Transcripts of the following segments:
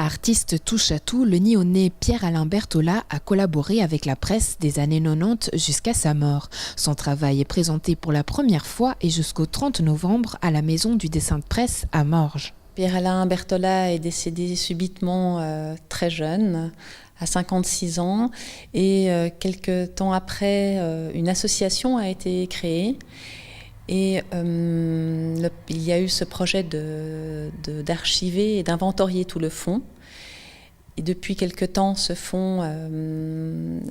Artiste touche-à-tout, le Nyonnais Pierre-Alain Berthollat a collaboré avec la presse des années 90 jusqu'à sa mort. Son travail est présenté pour la première fois et jusqu'au 30 novembre à la Maison du dessin de presse à Morges. Pierre-Alain Berthollat est décédé subitement très jeune, à 56 ans, et quelques temps après, une association a été créée. Et il y a eu ce projet d'archiver et d'inventorier tout le fonds. Et depuis quelque temps, ce fonds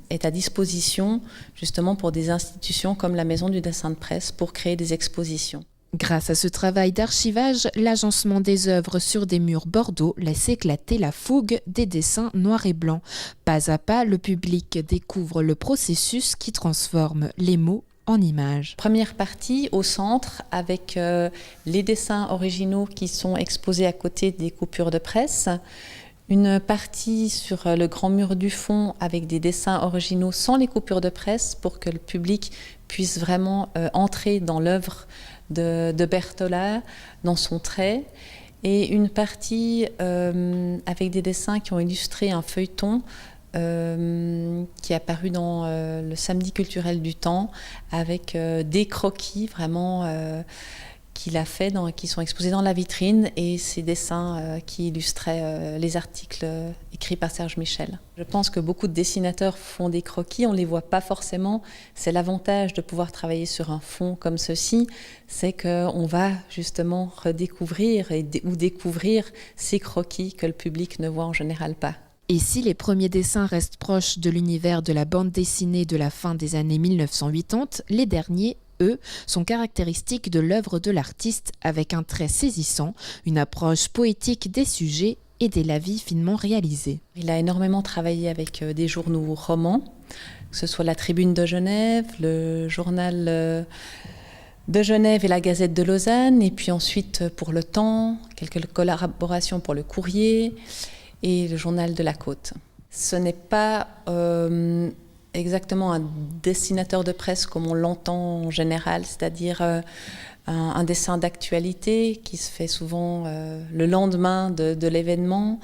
est à disposition justement pour des institutions comme la Maison du dessin de presse pour créer des expositions. Grâce à ce travail d'archivage, l'agencement des œuvres sur des murs bordeaux laisse éclater la fougue des dessins noirs et blancs. Pas à pas, le public découvre le processus qui transforme les mots en images. Première partie au centre avec les dessins originaux qui sont exposés à côté des coupures de presse. Une partie sur le grand mur du fond avec des dessins originaux sans les coupures de presse pour que le public puisse vraiment entrer dans l'œuvre de Berthollat, dans son trait. Et une partie avec des dessins qui ont illustré un feuilleton qui est apparu dans le Samedi culturel du temps avec des croquis vraiment qu'il a fait, qui sont exposés dans la vitrine, et ces dessins qui illustraient les articles écrits par Serge Michel. Je pense que beaucoup de dessinateurs font des croquis, on ne les voit pas forcément. C'est l'avantage de pouvoir travailler sur un fond comme ceci, c'est qu'on va justement redécouvrir ou découvrir ces croquis que le public ne voit en général pas. Et si les premiers dessins restent proches de l'univers de la bande dessinée de la fin des années 1980, les derniers, eux, sont caractéristiques de l'œuvre de l'artiste avec un trait saisissant, une approche poétique des sujets et des lavis finement réalisés. Il a énormément travaillé avec des journaux romans, que ce soit la Tribune de Genève, le Journal de Genève et la Gazette de Lausanne, et puis ensuite pour Le Temps, quelques collaborations pour le Courrier et le Journal de la Côte. Ce n'est pas exactement un dessinateur de presse comme on l'entend en général, c'est-à-dire un dessin d'actualité qui se fait souvent le lendemain de l'événement.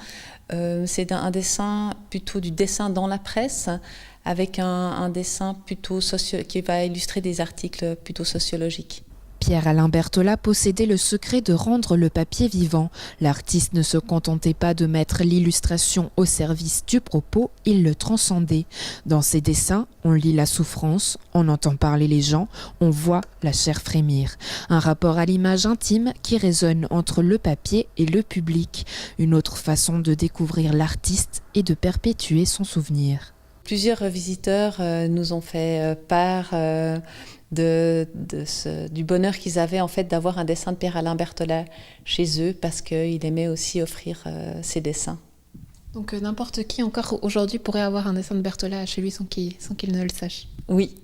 C'est un dessin plutôt du dessin dans la presse, avec un dessin plutôt qui va illustrer des articles plutôt sociologiques. Pierre-Alain Berthollat possédait le secret de rendre le papier vivant. L'artiste ne se contentait pas de mettre l'illustration au service du propos, il le transcendait. Dans ses dessins, on lit la souffrance, on entend parler les gens, on voit la chair frémir. Un rapport à l'image intime qui résonne entre le papier et le public. Une autre façon de découvrir l'artiste et de perpétuer son souvenir. Plusieurs visiteurs nous ont fait part du bonheur qu'ils avaient en fait d'avoir un dessin de Pierre-Alain Berthollat chez eux, parce qu'il aimait aussi offrir ses dessins. Donc n'importe qui encore aujourd'hui pourrait avoir un dessin de Berthollat chez lui sans qu'il ne le sache. Oui.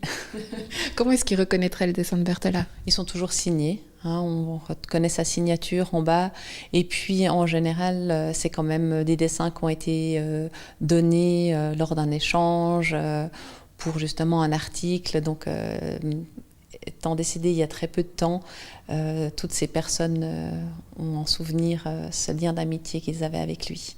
Comment est-ce qu'il reconnaîtrait le dessin de Berthollat ? Ils sont toujours signés. On reconnaît sa signature en bas, et puis en général c'est quand même des dessins qui ont été donnés lors d'un échange pour justement un article. Donc étant décédé il y a très peu de temps, toutes ces personnes ont en souvenir ce lien d'amitié qu'ils avaient avec lui.